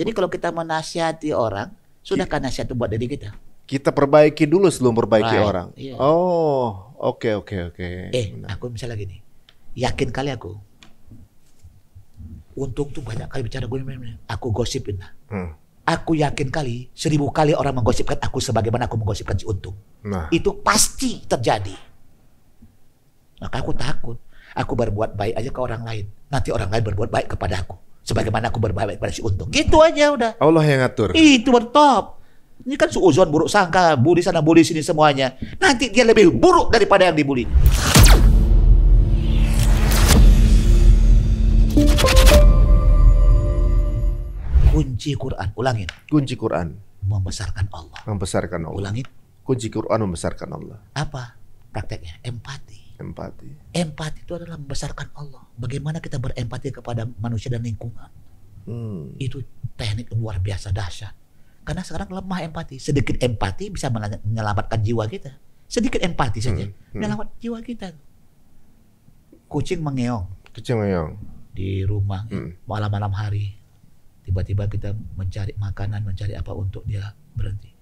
Jadi kalau kita menasihati orang, sudahkah nasihat itu buat diri kita? Kita perbaiki dulu sebelum perbaiki Right. orang. Iya. Oh, oke. Aku misalnya gini, yakin kali aku. Untung tuh banyak kali bicara gue, aku gosipin lah. Aku yakin kali 1000 kali orang menggosipkan aku sebagaimana aku menggosipkan si Untung. Nah, Itu pasti terjadi. Maka aku takut. Aku berbuat baik aja ke orang lain. Nanti orang lain berbuat baik kepada aku. Sebagaimana aku berbuat baik kepada si Untung. Gitu aja udah. Allah yang ngatur. Itu bertop. Ini kan suuzon, buruk sangka, bully sana, bully sini semuanya. Nanti dia lebih buruk daripada yang dibully. Kunci Quran, ulangin. Kunci Quran Membesarkan Allah. membesarkan Allah. Ulangin. Kunci Quran membesarkan Allah. Apa prakteknya? Empati. Empati itu adalah membesarkan Allah. Bagaimana kita berempati kepada manusia dan lingkungan. Itu teknik luar biasa dahsyat. Karena sekarang lemah empati. Sedikit empati bisa menyelamatkan jiwa kita. Sedikit empati saja menyelamatkan jiwa kita. Kucing mengeong di rumah malam-malam hari. Tiba-tiba kita mencari makanan, mencari apa untuk dia berhenti.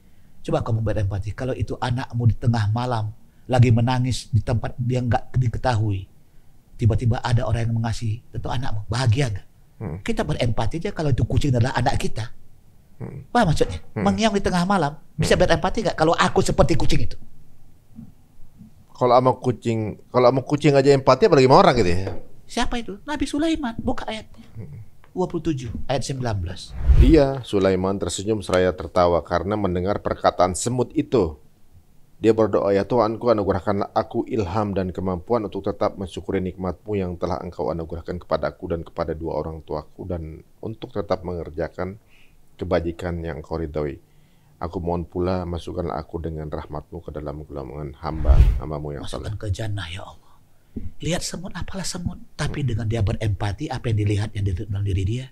Coba kamu berempati. Kalau itu anakmu di tengah malam lagi menangis di tempat dia nggak diketahui, tiba-tiba ada orang yang mengasihi, tentu anakmu bahagia nggak? Kita berempati aja kalau itu kucing adalah anak kita. Apa maksudnya? Mengeong di tengah malam, bisa berempati nggak kalau aku seperti kucing itu? Kalau sama kucing aja empati, apalagi sama orang gitu ya. Siapa itu? Nabi Sulaiman. Buka ayatnya. 27 ayat 19. Iya, Sulaiman tersenyum seraya tertawa karena mendengar perkataan semut itu. Dia berdoa, ya Tuhanku, anugerahkanlah aku ilham dan kemampuan untuk tetap mensyukuri nikmat-Mu yang telah Engkau anugerahkan kepadaku dan kepada dua orang tuaku, dan untuk tetap mengerjakan kebajikan yang Engkau ridhoi. Aku mohon pula, masukkanlah aku dengan rahmat-Mu ke dalam golongan hamba-Mu yang saleh. Masukkan ke jannah ya Allah. Lihat semut, apalah semut. Tapi dengan dia berempati, apa yang dilihat yang dalam diri dia.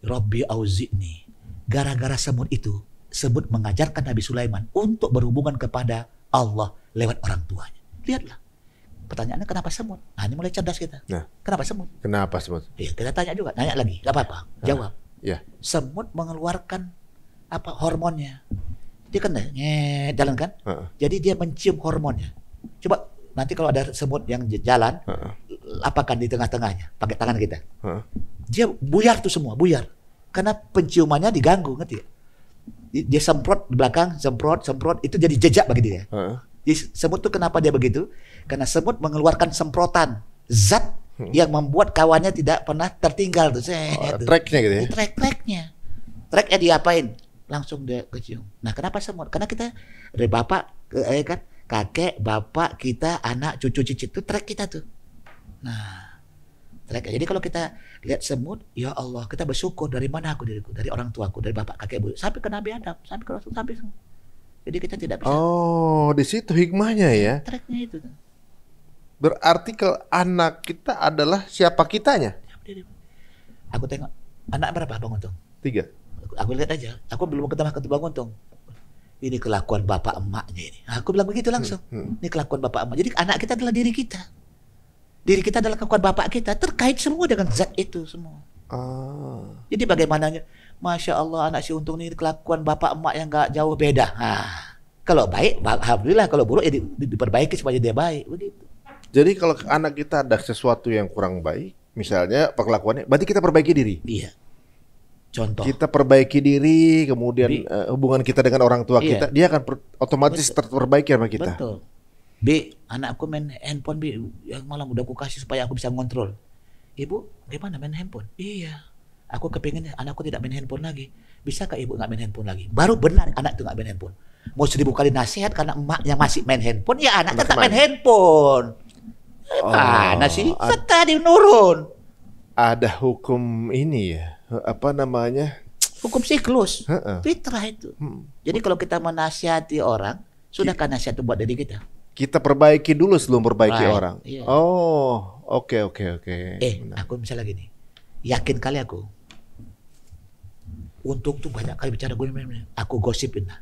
Rabbi auzi'ni. Gara-gara semut itu, semut mengajarkan Nabi Sulaiman untuk berhubungan kepada Allah lewat orang tuanya. Lihatlah. Pertanyaannya kenapa semut? Nah, ini mulai cerdas kita. Nah, kenapa semut? kenapa semut? Ya, kita tanya juga, nanya lagi, gak apa-apa. Jawab. Ya. Semut mengeluarkan apa hormonnya. Dia kan jalan kan? Jadi dia mencium hormonnya. Coba nanti kalau ada semut yang jalan, apakan di tengah-tengahnya pakai tangan kita. Dia buyar tuh semua, buyar. Karena penciumannya diganggu, ngerti ya? Dia semprot di belakang, semprot, itu jadi jejak bagi dia. Jadi semut tuh kenapa dia begitu? Karena semut mengeluarkan semprotan zat yang membuat kawannya tidak pernah tertinggal tuh. Tracknya gitu ya? Tracknya diapain? Langsung dia kecium. Nah, kenapa semut? Karena kita dari bapak, kan, kakek, bapak, kita, anak, cucu, cicit itu track kita tuh. Nah, track. Jadi kalau kita lihat semut, ya Allah, kita bersyukur dari mana aku diriku, dari orang tuaku, dari bapak, kakek, ibu, sampai ke Nabi Adam, sampai ke Rasul, sampai semua. Jadi kita tidak bisa. Oh, di situ hikmahnya ya. Tracknya itu. Berarti kalau anak kita adalah siapa kitanya? Aku tengok anak berapa Bang Untung? 3. Aku lihat aja. Aku belum ketemu Bang Untung. Ini kelakuan bapak emaknya ini. Aku bilang begitu langsung. Ini kelakuan bapak emak. Jadi anak kita adalah diri kita. Diri kita adalah kelakuan bapak kita. Terkait semua dengan zat itu semua. Jadi bagaimananya? Masya Allah, anak si Untung ini kelakuan bapak emak yang gak jauh beda. Kalau baik, alhamdulillah. Kalau buruk ya diperbaiki supaya dia baik. Begitu. Jadi kalau anak kita ada sesuatu yang kurang baik, misalnya perlakuannya, berarti kita perbaiki diri. Iya. Contoh. Kita perbaiki diri, kemudian hubungan kita dengan orang tua kita, dia akan otomatis terperbaiki sama kita. Betul. B, anakku main handphone, B, yang malam udah aku kasih supaya aku bisa ngontrol. Ibu, gimana main handphone? Iya. Aku kepingin anakku tidak main handphone lagi. Bisakah ibu nggak main handphone lagi? Baru benar anak itu nggak main handphone. Mau 1000 kali nasihat karena emaknya masih main handphone, ya anak tetap main handphone. Mana sih? Tadi nurun. Ada hukum ini ya, apa namanya? Hukum siklus. Fitrah itu. Jadi kalau kita menasihati orang, sudahkah nasihat itu buat diri kita? Kita perbaiki dulu sebelum perbaiki orang. Iya. Oh, oke. Aku misalnya gini, yakin kali aku. Untung tuh banyak kali bicara gue, aku gosipin lah.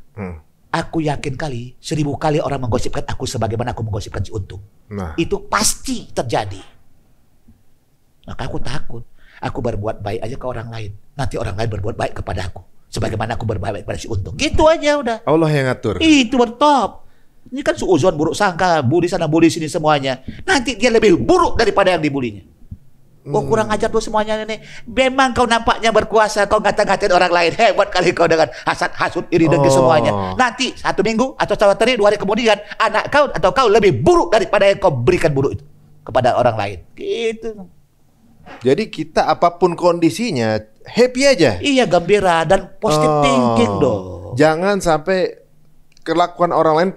Aku yakin kali 1000 kali orang menggosipkan aku sebagaimana aku menggosipkan si Untung. Nah. Itu pasti terjadi. Maka aku takut. Aku berbuat baik aja ke orang lain. Nanti orang lain berbuat baik kepada aku. Sebagaimana aku berbuat baik kepada si Untung. Gitu aja udah. Allah yang ngatur. Itu bertop. Ini kan suuzon, buruk sangka, bully sana, bully sini semuanya. Nanti dia lebih buruk daripada yang dibulinya. Oh kurang ajar tuh semuanya ini. Memang kau nampaknya berkuasa, kau ngata-ngatain orang lain. Hebat kali kau dengan hasad, hasut, iri, dengki semuanya. Nanti 1 minggu atau 1 hari, 2 hari kemudian anak kau atau kau lebih buruk daripada yang kau berikan buruk itu kepada orang lain. Gitu. Jadi kita apapun kondisinya happy aja. Iya, gembira dan positive thinking dong. Jangan sampai kelakuan orang lain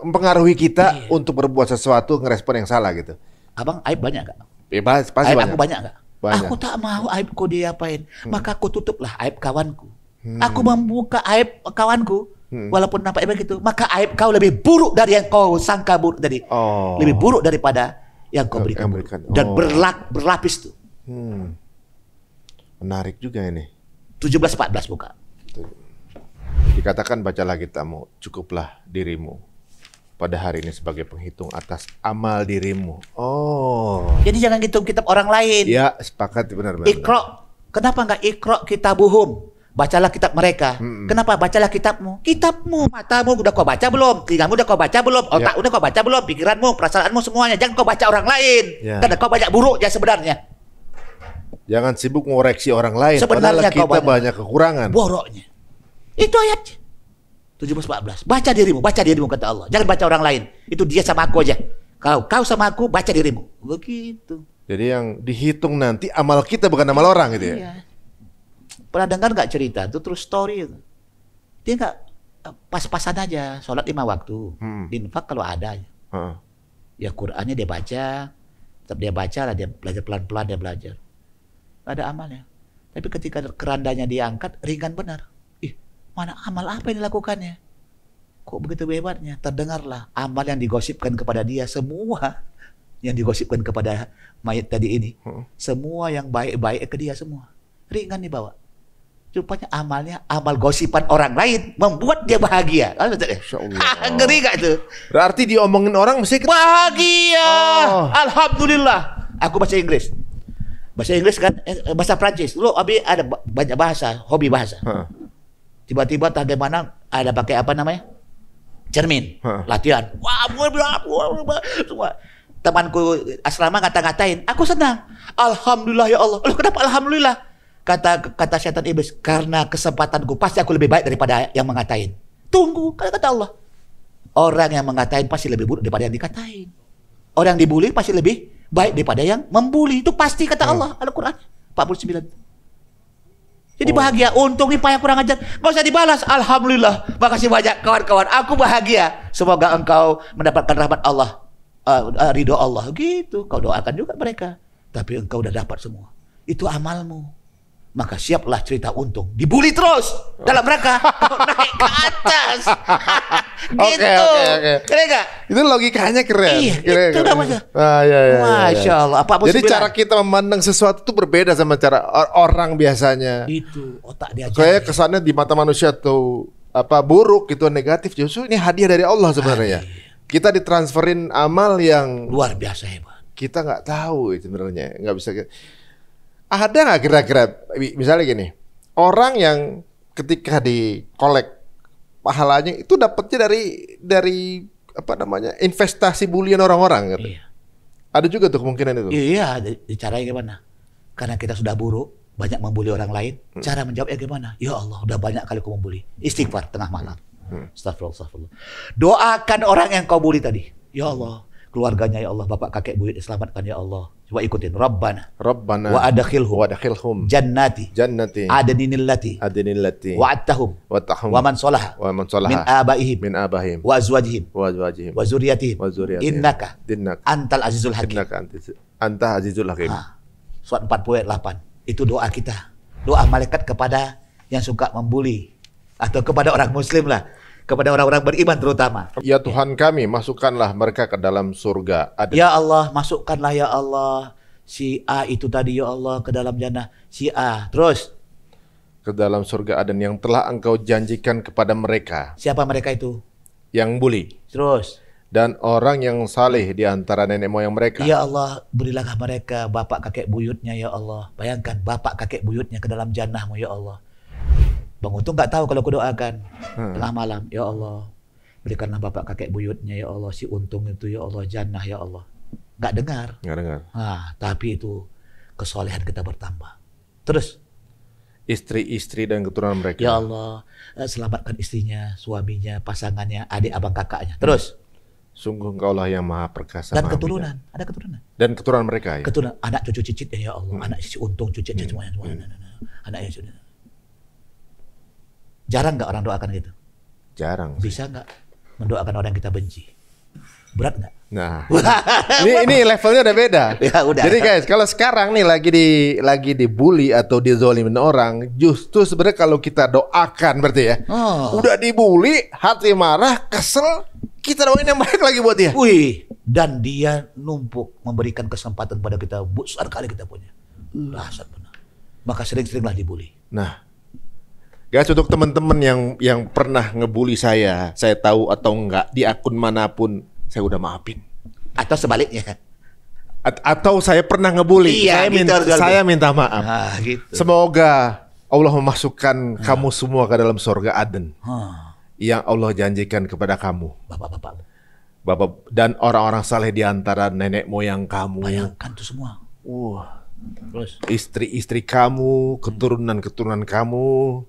mempengaruhi kita untuk berbuat sesuatu ngerespon yang salah gitu. Abang aib banyak gak? Bebas, pasti aib banyak. Aku banyak gak? Banyak. Aku tak mau aibku diapain. Maka aku tutuplah aib kawanku. Aku membuka aib kawanku. Walaupun nampaknya begitu, maka aib kau lebih buruk dari yang kau sangka buruk tadi. Lebih buruk daripada yang kau berikan. Dan berlapis tuh. Menarik juga ini. 17-14 buka. Dikatakan bacalah kitabmu, cukuplah dirimu pada hari ini sebagai penghitung atas amal dirimu. Jadi jangan hitung kitab orang lain. Ya, sepakat benar-benar. Iqra. Kenapa enggak iqra kitabuhum? Bacalah kitab mereka. Kenapa? Bacalah kitabmu. Kitabmu, matamu udah kau baca belum? Telingamu udah kau baca belum? Otak udah kau baca belum? Pikiranmu, perasaanmu semuanya. Jangan kau baca orang lain. Karena kau banyak buruknya sebenarnya. Jangan sibuk ngoreksi orang lain. Sebenarnya kita banyak kekurangan. Boroknya. Itu ayatnya. 17-14. Baca dirimu kata Allah. Jangan baca orang lain. Itu dia sama aku aja. Kau sama aku, baca dirimu. Begitu. Jadi yang dihitung nanti amal kita bukan amal orang gitu ya. Iya. Pernah dengar nggak cerita? Itu true story. Dia nggak pas-pasan aja. Sholat 5 waktu. Infak kalau ada. Ya Qur'annya dia baca. Tetap dia baca lah. Dia belajar pelan-pelan dia belajar. Nggak ada amalnya. Tapi ketika kerandanya diangkat, ringan benar. Mana amal apa yang dilakukannya? Kok begitu hebatnya? Terdengarlah amal yang digosipkan kepada dia semua. Yang digosipkan kepada mayat tadi ini. Semua yang baik-baik ke dia semua. Ringan dibawa. Rupanya amalnya amal gosipan orang lain membuat dia bahagia. Ngeri gak itu? Berarti diomongin orang mesti bahagia. Alhamdulillah. Aku bahasa Inggris. Bahasa Inggris kan, bahasa Prancis. Dulu Abi ada banyak bahasa, hobi bahasa. Tiba-tiba bagaimana ada pakai apa namanya? Cermin, latihan. Wah, semua. Temanku asrama ngata-ngatain, aku senang. Alhamdulillah ya Allah. Loh, kenapa alhamdulillah? Kata setan iblis, karena kesempatanku pasti aku lebih baik daripada yang mengatain. Tunggu, kata Allah. Orang yang mengatain pasti lebih buruk daripada yang dikatain. Orang yang dibully pasti lebih baik daripada yang membuli. Itu pasti kata Allah, Al-Quran 49. Jadi bahagia. Untung nih payah kurang ajar. Gak usah dibalas. Alhamdulillah. Makasih banyak kawan-kawan. Aku bahagia. Semoga engkau mendapatkan rahmat Allah. Ridho Allah. Gitu. Kau doakan juga mereka. Tapi engkau udah dapat semua. Itu amalmu. Maka siaplah cerita Untung dibully terus dalam rangka kau naik ke atas. Gitu. Keren gak? Itu logikanya keren. Iya, keren, itu namanya. Masya Allah. Jadi cara kita memandang sesuatu itu berbeda sama cara orang biasanya. Itu otak dia. Kayak kesannya di mata manusia tuh buruk gitu, negatif. Justru ini hadiah dari Allah sebenarnya. Kita ditransferin amal yang luar biasa hebat. Kita nggak tahu itu sebenarnya, nggak bisa. Ada nggak kira-kira misalnya gini, orang yang ketika dikolek pahalanya itu dapatnya dari investasi bulian orang-orang gitu. Iya. Ada juga tuh kemungkinan itu. Iya, caranya gimana? Karena kita sudah buruk, banyak membuli orang lain. Cara menjawabnya gimana? Ya Allah, udah banyak kali kau membuli. Istighfar tengah malam. Astagfirullah. Doakan orang yang kau bully tadi. Ya Allah, keluarganya ya Allah, bapak kakek buyut diselamatkan ya Allah. Coba ikutin. Rabbana wa adkhilhum jannati adninillati wa'adtahum wa man salaha min abaihim wa azwajihim wa zurriyatihim innaka antal azizul hakim. Anta azizul hakim. Surat 40 ayat 8. Itu doa kita. Doa malaikat kepada yang suka membuli atau kepada orang muslim lah. Kepada orang-orang beriman terutama. Ya Tuhan kami, masukkanlah mereka ke dalam surga. Ya Allah, masukkanlah ya Allah si A itu tadi ya Allah ke dalam jannah. Si A, terus ke dalam surga Aden yang telah engkau janjikan kepada mereka. Siapa mereka itu? Yang bully. Terus dan orang yang saleh di antara nenek moyang mereka. Ya Allah, berilah mereka bapak kakek buyutnya ya Allah. Bayangkan bapak kakek buyutnya ke dalam jannah-Mu ya Allah. Bang Untung nggak tahu kalau aku doakan tengah malam, ya Allah, berikanlah bapak kakek buyutnya ya Allah, si Untung itu ya Allah jannah ya Allah. Nggak dengar. Tapi itu kesolehan kita bertambah. Terus istri-istri dan keturunan mereka. Ya Allah, selamatkan istrinya, suaminya, pasangannya, adik abang kakaknya. Terus sungguh Engkaulah yang maha perkasa. Dan keturunan, ada keturunan. Dan keturunan mereka ya. Keturunan, anak cucu cicitnya ya Allah, anak si Untung cucunya semuanya. Anaknya sudah. Jarang nggak orang doakan gitu? Jarang. Bisa nggak mendoakan orang yang kita benci? Berat nggak? Nah, ini levelnya udah beda. Ya, udah. Jadi guys, kalau sekarang nih lagi dibully atau dizolimin orang, justru sebenarnya kalau kita doakan berarti ya, udah dibully, hati marah, kesel, kita doain yang baik lagi buat dia. Wih, dan dia numpuk memberikan kesempatan pada kita besar kali kita punya. Dahsyat benar. Maka sering-seringlah dibully. Nah, guys, untuk teman-teman yang pernah ngebully saya tahu atau enggak di akun manapun, saya udah maafin. Atau sebaliknya. Atau saya pernah ngebully, saya minta maaf. Gitu. Semoga Allah memasukkan kamu semua ke dalam surga Aden yang Allah janjikan kepada kamu, bapak dan orang-orang saleh di antara nenek moyang kamu. Bayangkan tuh semua. Terus istri-istri kamu, keturunan-keturunan kamu.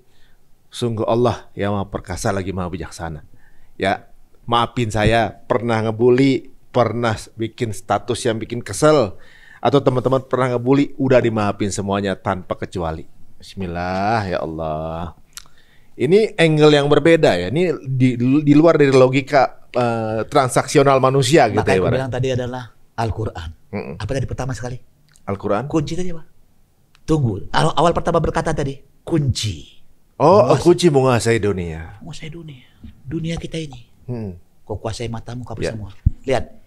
Sungguh Allah yang maha perkasa lagi maha bijaksana. Ya, maafin saya pernah ngebully, pernah bikin status yang bikin kesel, atau teman-teman pernah ngebully, udah dimaafin semuanya tanpa kecuali. Bismillah ya Allah. Ini angle yang berbeda ya. Ini di luar dari logika transaksional manusia gitu. Maka ya. Maka bilang tadi adalah Al-Quran. Apa tadi pertama sekali? Al-Quran. Kunci tadi Pak. Tunggu. Awal pertama berkata tadi kunci. Kunci menguasai dunia. Menguasai dunia. Dunia kita ini. Kau kuasai matamu, kau semua. Lihat,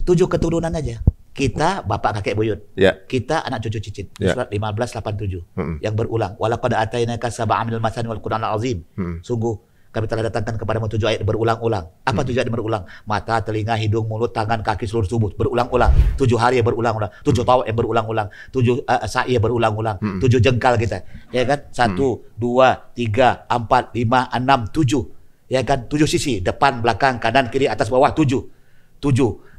7 keturunan aja. Kita bapak kakek buyut. Kita anak cucu cicit. Surat 15:87 yang berulang. Walaqad atainaka sab'an minal masani wal Qur'anil azim. Sungguh kami telah datangkan kepadamu 7 ayat berulang-ulang. Apa 7 ayat berulang? Mata, telinga, hidung, mulut, tangan, kaki, seluruh tubuh berulang-ulang. 7 hari berulang-ulang. 7 tahun yang berulang-ulang. 7 sa'i berulang-ulang. 7 jengkal kita. Ya kan? 1, 2, 3, 4, 5, 6, 7. Ya kan? 7 sisi, depan, belakang, kanan, kiri, atas, bawah, 7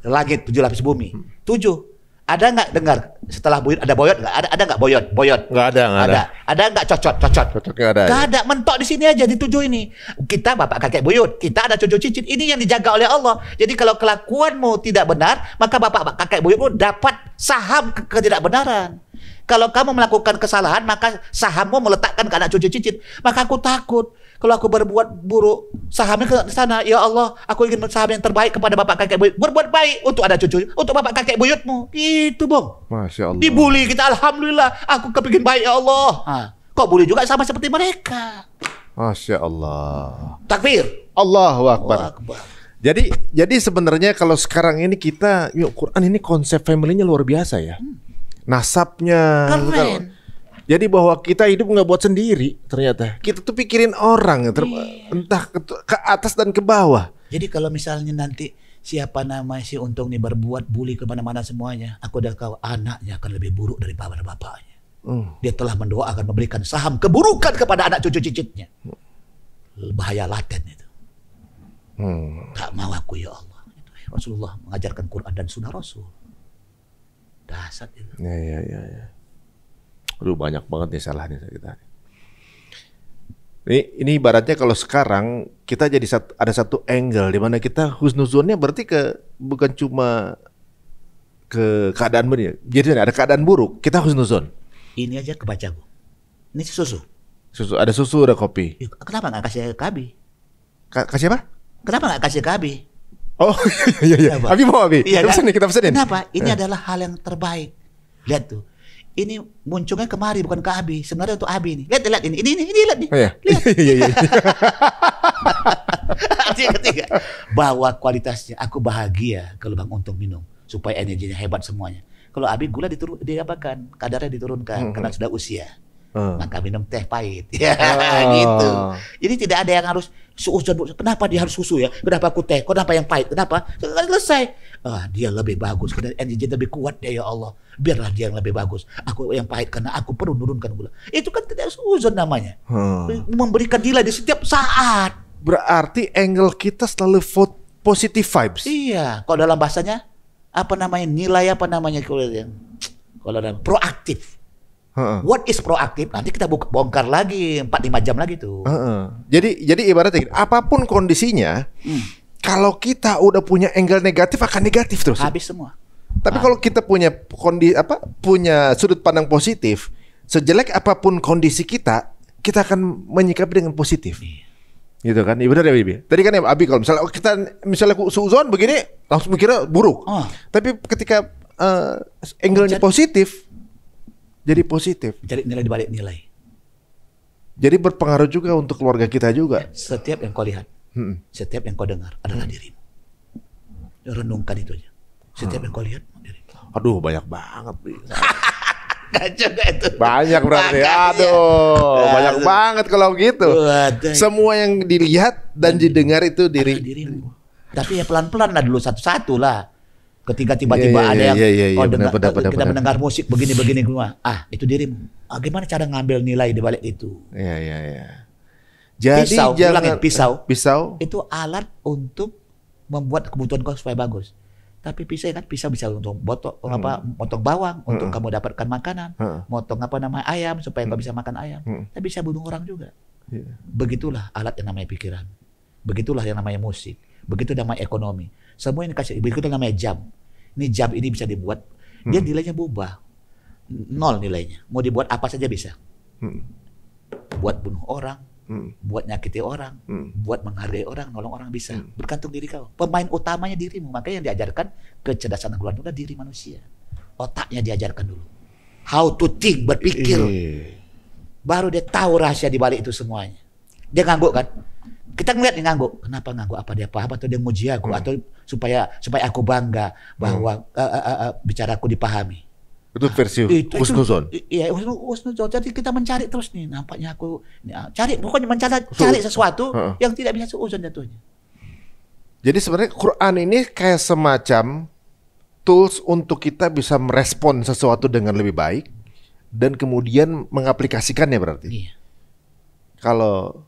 langit, 7 lapis bumi. 7. Ada nggak dengar setelah buyut ada boyot nggak? Ada nggak boyot? Nggak ada. Ada nggak cocot? Nggak ada. Nggak ada. Mentok di sini aja di 7 ini. Kita bapak kakek buyut, kita ada cucu cicit. Ini yang dijaga oleh Allah. Jadi kalau kelakuanmu tidak benar, maka bapak kakek buyutmu dapat saham ketidakbenaran. Kalau kamu melakukan kesalahan, maka sahammu meletakkan ke anak cucu cicit. Maka aku takut kalau aku berbuat buruk, sahamnya ke sana. Ya Allah, aku ingin saham yang terbaik kepada bapak kakek buyut. Berbuat baik untuk ada cucu, untuk bapak kakek buyutmu. Itu Bang. Masya Allah. Dibully kita, alhamdulillah. Aku kepingin baik ya Allah. Kok bully juga sama seperti mereka. Masya Allah. Takbir. Allahu Akbar. Jadi sebenarnya kalau sekarang ini kita, Quran ini konsep family-nya luar biasa ya. Nasabnya. Keren. Jadi bahwa kita hidup nggak buat sendiri ternyata. Kita tuh pikirin orang, entah ke atas dan ke bawah. Jadi kalau misalnya nanti siapa nama si Untung nih berbuat bully kemana-mana semuanya, aku udah tahu anaknya akan lebih buruk daripada bapaknya. Dia telah mendoakan memberikan saham keburukan kepada anak cucu cicitnya. Bahaya laten itu. Tak mau aku ya Allah. Rasulullah mengajarkan Quran dan Sunnah Rasul. Dasar itu. Ya. Aduh, banyak banget nih salahnya kita. Ini ibaratnya kalau sekarang kita jadi ada satu angle di mana kita husnuzonnya berarti bukan cuma ke keadaan benar. Jadi ada keadaan buruk, kita husnuzon. Ini aja kebaca Bu. Ini susu. Ada susu, ada kopi. Kenapa nggak kasih ke Abi? Kasih apa? Kenapa nggak kasih ke Abi? Oh iya. Abi mau Abi. Iya, kita pesenin. Kenapa? Ini adalah hal yang terbaik. Lihat tuh. Ini munculnya kemari bukan ke Abi. Sebenarnya untuk Abi nih. Lihat ini. Ini lihat nih. Oh, iya. Lihat. Iya. Ketiga. Bahwa kualitasnya aku bahagia kalau Bang Untung minum supaya energinya hebat semuanya. Kalau Abi gula diapakan? Kadarnya diturunkan karena sudah usia. Maka minum teh pahit. Ya, gitu. Jadi tidak ada yang harus suuzon. Kenapa dia harus susu ya? Kenapa aku teh? Kenapa yang pahit? Kenapa? Selesai. Dia lebih bagus. Dia lebih kuat dia, ya Allah. Biarlah dia yang lebih bagus. Aku yang pahit karena aku perlu menurunkan gula. Itu kan tidak suuzon namanya. Memberikan nilai di setiap saat. Berarti angle kita selalu positive vibes. Iya. Kalau dalam bahasanya apa namanya? Nilai apa namanya? Kalau dalam proaktif. What is proaktif? Nanti kita bongkar lagi 4-5 jam lagi tuh. Jadi ibaratnya gini, apapun kondisinya, kalau kita udah punya angle negatif akan negatif terus. Habis semua. Tapi kalau kita punya punya sudut pandang positif, sejelek apapun kondisi kita akan menyikapi dengan positif. Gitu kan? Benar ya Bibi? Tadi kan ya Abi, kalau misalnya suuzon begini langsung mikirnya buruk. Tapi ketika angle-nya positif, jadi positif. Cari nilai di balik nilai. Jadi berpengaruh juga untuk keluarga kita juga. Setiap yang kau lihat, setiap yang kau dengar adalah dirimu. Renungkan itu aja. Setiap yang kau lihat dirimu. Aduh, banyak banget. Kacau itu. Banyak berarti. Aduh, banyak banget kalau gitu. Semua yang dilihat dan didengar itu dirimu. Tapi ya pelan-pelan lah dulu, satu-satu lah. Ketika tiba-tiba ada yang kita mendengar musik begini-begini semua, itu dirimu. Gimana cara ngambil nilai di balik itu? Iya. Jadi pisau itu alat untuk membuat kebutuhan kau supaya bagus. Tapi pisau bisa untuk motong bawang untuk kamu dapatkan makanan, motong ayam supaya kau bisa makan ayam. Tapi bisa bunuh orang juga. Begitulah alat yang namanya pikiran. Begitulah yang namanya musik. Begitu namanya ekonomi. Semua yang dikasih, begitu namanya jam. Ini jam ini bisa dibuat, dia nilainya berubah. 0 nilainya. Mau dibuat apa saja bisa. Buat bunuh orang, buat nyakiti orang, buat menghargai orang, nolong orang bisa. Bergantung diri kau. Pemain utamanya dirimu. Makanya yang diajarkan kecerdasan keluar itu diri manusia. Otaknya diajarkan dulu. How to think, berpikir. Baru dia tahu rahasia di balik itu semuanya. Dia ngangguk kan? Kita ngeliat dia ngangguk. Kenapa ngangguk? Apa dia paham atau dia muji aku atau supaya aku bangga bahwa bicaraku dipahami. Itu versi husnuzon. Iya, husnuzon. Jadi kita mencari terus nih, nampaknya aku pokoknya mencari sesuatu yang tidak bisa seuzon jatuhnya. Jadi sebenarnya Quran ini kayak semacam tools untuk kita bisa merespon sesuatu dengan lebih baik dan kemudian mengaplikasikannya berarti. Iya. Kalau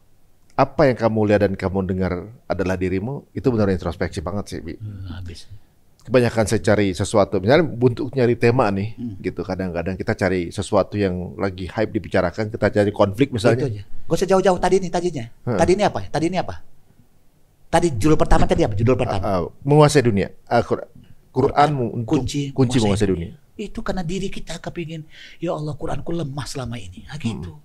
apa yang kamu lihat dan kamu dengar adalah dirimu, itu benar introspeksi banget sih, Bi. Habis. Kebanyakan saya cari sesuatu, misalnya untuk nyari tema nih, gitu. Kadang-kadang kita cari sesuatu yang lagi hype dibicarakan, kita cari konflik misalnya. Itu aja. Gak usah jauh-jauh tadinya. Tadi ini apa? Tadi judul pertama tadi apa? Judul pertama. Menguasai dunia. Quran untuk kunci menguasai dunia. Itu karena diri kita kepingin, ya Allah Quranku lemah selama ini. Gitu.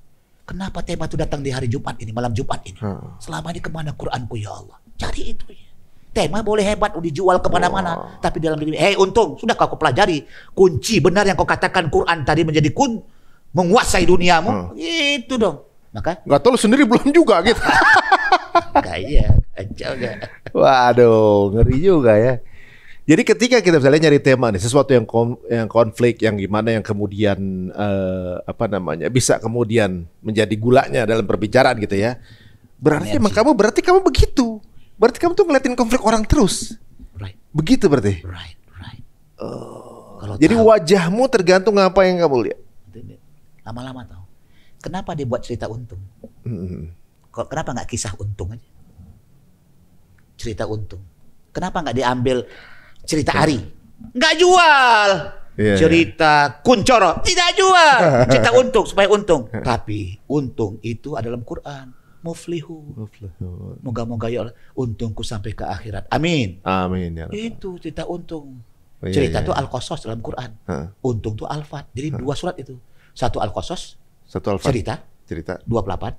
Kenapa tema itu datang di hari Jumat ini, malam Jumat ini? Selama ini kemana Quranku ya Allah? Cari itu ya. Tema boleh hebat, dijual kemana-mana. Tapi dalam diri, untung, sudah kau pelajari. Kunci benar yang kau katakan Quran tadi menjadi menguasai duniamu. Itu dong. Maka nggak tahu sendiri belum juga gitu. Kayak kacau gak? Waduh, ngeri juga ya. Jadi ketika kita misalnya nyari tema nih, sesuatu yang konflik, yang gimana, yang kemudian bisa kemudian menjadi gulanya dalam perbicaraan gitu ya. Berarti emang kamu begitu. Berarti kamu tuh ngeliatin konflik orang terus. Right. Begitu berarti. Right. Jadi wajahmu tergantung apa yang kamu lihat. Lama-lama tahu. Kenapa dia buat cerita untung? Kenapa nggak kisah untung aja? Cerita untung. Kenapa nggak diambil cerita Ari? Nggak jual. Cerita Kuncoro tidak jual. Cerita untung supaya untung. Tapi untung itu ada dalam Quran. Muflihu. Moga-moga ya Allah, untungku sampai ke akhirat. Amin. Amin ya Allah. Itu cerita untung. Cerita itu Al-Qasas dalam Quran. Untung itu Al-Fat. Jadi 2 surat itu. Satu Al-Qasas, cerita 28.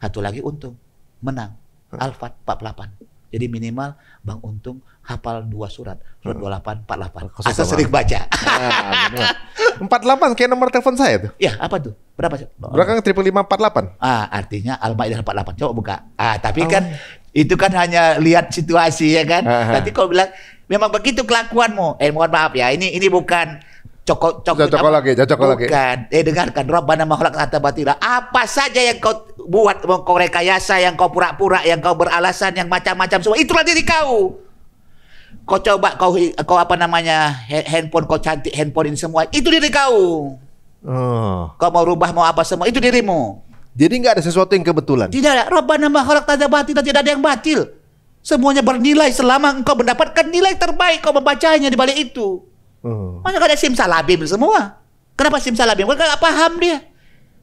Satu lagi untung, menang. Al-Fat 48. Jadi minimal Bang Untung hafal 2 surat. Surat 28, 48. Asal sering baca. 48 kayak nomor telepon saya tuh. Ya, apa tuh? Berapa? Belakang 55548. Artinya Al-Maidah 48. Coba buka. Tapi kan itu kan hanya lihat situasi ya kan. Nanti kalau bilang memang begitu kelakuanmu. Mohon maaf ya. Ini bukan cocok lagi. Bukan. Dengarkan. Rabbana ma khalaqta batila. Apa saja yang kau buat, kau rekayasa, yang kau pura-pura, yang kau beralasan, yang macam-macam semua, itulah diri kau. Kau coba kau apa namanya, handphone kau cantik, handphone ini semua, itu diri kau. Kau mau rubah mau apa semua, itu dirimu. Jadi nggak ada sesuatu yang kebetulan. Tidak ada. Rabbana ma khalaqta batila, tidak ada yang batil. Semuanya bernilai selama engkau mendapatkan nilai terbaik kau membacanya di balik itu. Masa gak ada simsalabim semua? Kenapa simsalabim? Karena gak paham dia.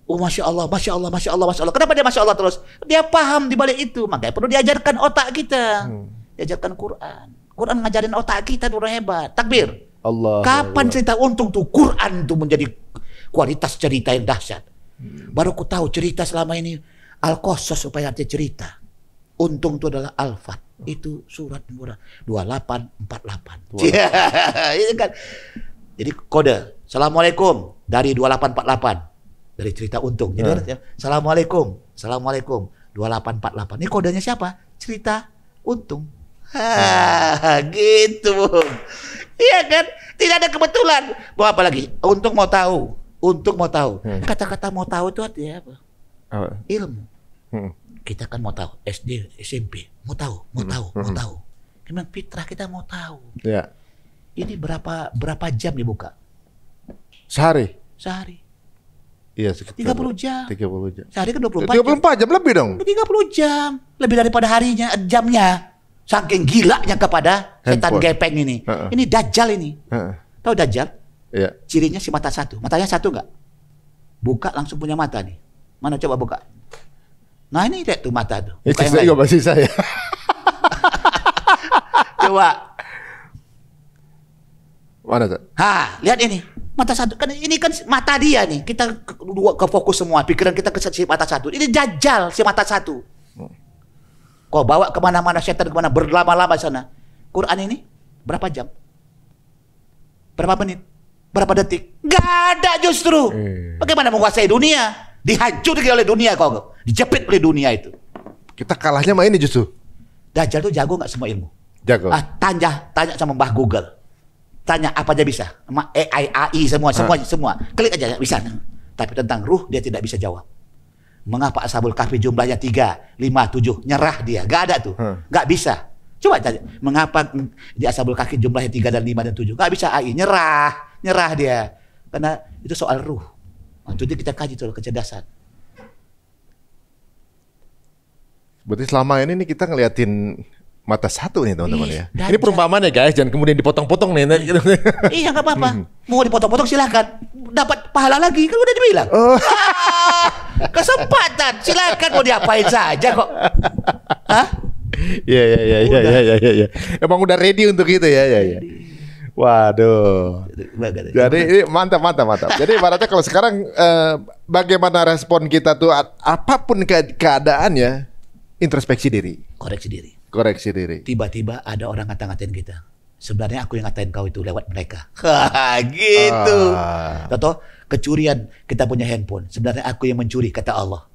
Masya Allah, Masya Allah, Masya Allah, Masya Allah. Kenapa dia Masya Allah terus? Dia paham di balik itu. Makanya perlu diajarkan otak kita. Diajarkan Quran. Quran ngajarin otak kita tuh hebat. Takbir. Allah. Kapan cerita untung tuh Quran tuh menjadi kualitas cerita yang dahsyat. Baru ku tahu cerita selama ini Al-Qasas supaya arti cerita. Untung itu adalah Al-Fat. Itu surat murah 2848. Ini kan. Jadi kode Assalamualaikum dari 2848 dari cerita untung. Jadi Assalamualaikum 2848. Ini kodenya siapa? Cerita untung. Gitu. Iya kan? Tidak ada kebetulan. Mau apa lagi? Untung mau tahu. Kata-kata mau tahu itu artinya apa? Ilmu. Kita kan mau tahu, SD, SMP, mau tahu. Memang fitrah kita mau tahu. Ya. Ini berapa jam dibuka? Sehari. Iya, sekitar 30 jam. 30 jam. Sehari kan 24 jam lebih dong. 30 jam. Lebih daripada harinya, jamnya. Saking gilanya kepada setan gepeng ini. Ini Dajjal ini. Tahu Dajjal? Iya. Cirinya si mata satu. Matanya satu enggak? Buka langsung punya mata nih. Mana coba buka? Nah ini lihat tuh mata tuh. Itu juga masih saya. Coba. Mana tuh? Lihat ini. Mata satu. Kan ini kan mata dia nih. Kita ke fokus semua. Pikiran kita ke si mata satu. Ini Dajjal si mata satu. Kau bawa kemana-mana setan kemana. Berlama-lama sana. Quran ini berapa jam? Berapa menit? Berapa detik? Gak ada justru. Bagaimana menguasai dunia? Dihancurkan oleh dunia kau. Dijepit oleh dunia itu. Kita kalahnya sama ini justru. Dajjal tuh jago gak semua ilmu? Jago. Tanya sama Mbah Google. Tanya apa aja bisa. Sama AI semua. Klik aja bisa. Tapi tentang ruh dia tidak bisa jawab. Mengapa Ashabul Kahfi jumlahnya 3, 5, 7? Nyerah dia. Gak ada tuh. Gak bisa. Coba tanya. Mengapa di Ashabul Kahfi jumlahnya 3 dan 5 dan 7? Gak bisa AI. Nyerah dia. Karena itu soal ruh. Jadi kita kaji tuh kecerdasan. Berarti selama ini kita ngeliatin mata satu nih teman-teman ya. Ini perumpamaan ya guys, jangan kemudian dipotong-potong nih. Iya nggak apa-apa. Mau dipotong-potong silahkan. Dapat pahala lagi kan udah dibilang. Kesempatan silakan mau diapain saja kok. Iya. Emang udah ready untuk itu ya. Waduh. Jadi ini mantap. Jadi ibaratnya kalau sekarang bagaimana respon kita tuh apapun keadaannya, introspeksi diri. Koreksi diri. Tiba-tiba ada orang ngata-ngatain kita. Sebenarnya aku yang ngatain kau itu lewat mereka. Gitu. Contoh kecurian, kita punya handphone. Sebenarnya aku yang mencuri kata Allah.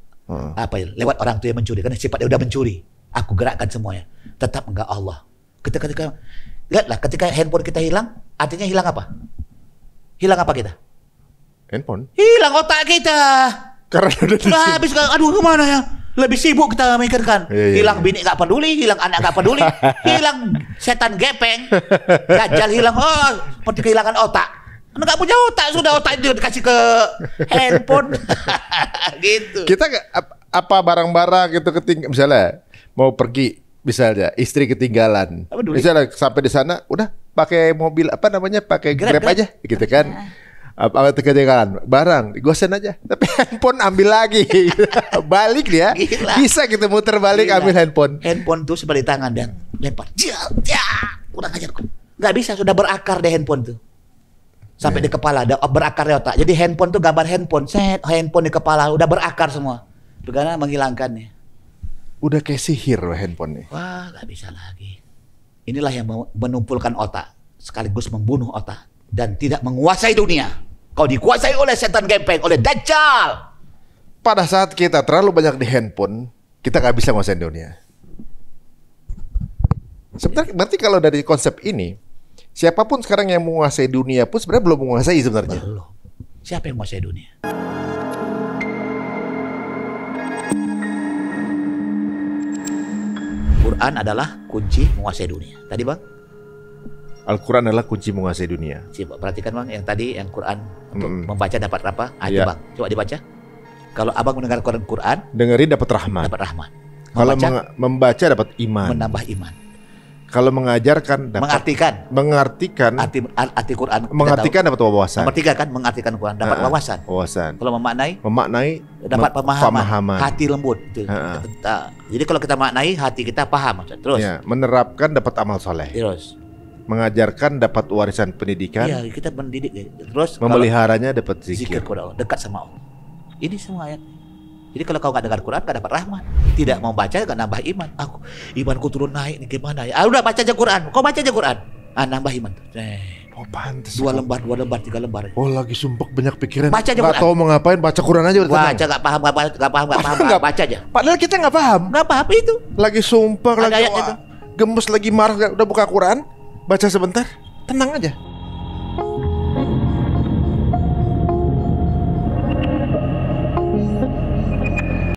Apa ya? Lewat orang itu yang mencuri karena sifatnya udah mencuri. Aku gerakkan semuanya. Tetap enggak Allah. Ketika lihatlah, ketika handphone kita hilang, artinya hilang apa? Hilang apa kita? Handphone. Hilang otak kita. Karena udah habis. Aduh, kemana ya? Lebih sibuk kita memikirkan. Hilang bini gak peduli, hilang anak gak peduli, hilang setan gepeng, Dajjal hilang. Seperti kehilangan otak. Anda gak punya otak, sudah otak itu dikasih ke handphone. Gitu. Kita apa barang-barang gitu misalnya mau pergi. Misalnya istri ketinggalan, misalnya sampai di sana udah pakai mobil pakai Grab aja gitu kan. Apa ketinggalan barang gosen aja, tapi handphone ambil lagi. Balik dia. Gila. Bisa kita muter balik. Gila. Ambil handphone tuh sebalik tangan dan lempar kurang ajar kok. Nggak bisa, sudah berakar deh handphone tuh sampai di kepala, ada berakar di otak. Jadi handphone tuh gambar handphone di kepala udah berakar semua. Karena menghilangkannya. Udah kayak sihir handphone nih. Wah, gak bisa lagi. Inilah yang menumpulkan otak, sekaligus membunuh otak dan tidak menguasai dunia. Kau dikuasai oleh setan gempeng, oleh Dajjal. Pada saat kita terlalu banyak di handphone, kita gak bisa menguasai dunia. Sebenarnya berarti kalau dari konsep ini, Siapapun sekarang yang menguasai dunia pun sebenarnya belum menguasai sebenarnya. Belum. Siapa yang menguasai dunia? Quran adalah kunci menguasai dunia. Tadi bang? Al-Quran adalah kunci menguasai dunia. Coba perhatikan bang, yang tadi yang Quran untuk membaca dapat apa? Itu bang, coba dibaca. Kalau abang mendengar Quran, dengerin dapat rahmat. Dapat rahmat. Kalau membaca dapat iman. Menambah iman. Kalau mengajarkan dapat mengartikan arti Quran. Mengartikan dapat wawasan. Nomor 3 kan mengartikan Quran dapat wawasan. Kalau memaknai dapat pemahaman. Hati lembut. Jadi kalau kita maknai, hati kita paham. Terus menerapkan dapat amal soleh. Terus mengajarkan dapat warisan pendidikan. Iya, kita mendidik. Terus memeliharanya dapat zikir kepada Allah, dekat sama Allah. Ini semua ayat. Jadi kalau kau nggak dengar Quran, nggak dapat rahmat. Tidak mau baca, nggak nambah iman. Imanku turun naik nih, gimana ya? Udah baca aja Quran. Kau baca aja Quran. Nambah iman. Oh pantes. 2 lembar, 3 lembar. Oh lagi sumpek banyak pikiran. Baca aja Quran. Gak tahu mau ngapain, baca Quran aja udah tenang. Baca nggak paham. Baca aja. Padahal kita nggak paham. Nggak paham itu. Lagi sumpek, lagi gemes, lagi marah, udah buka Quran, baca sebentar, tenang aja.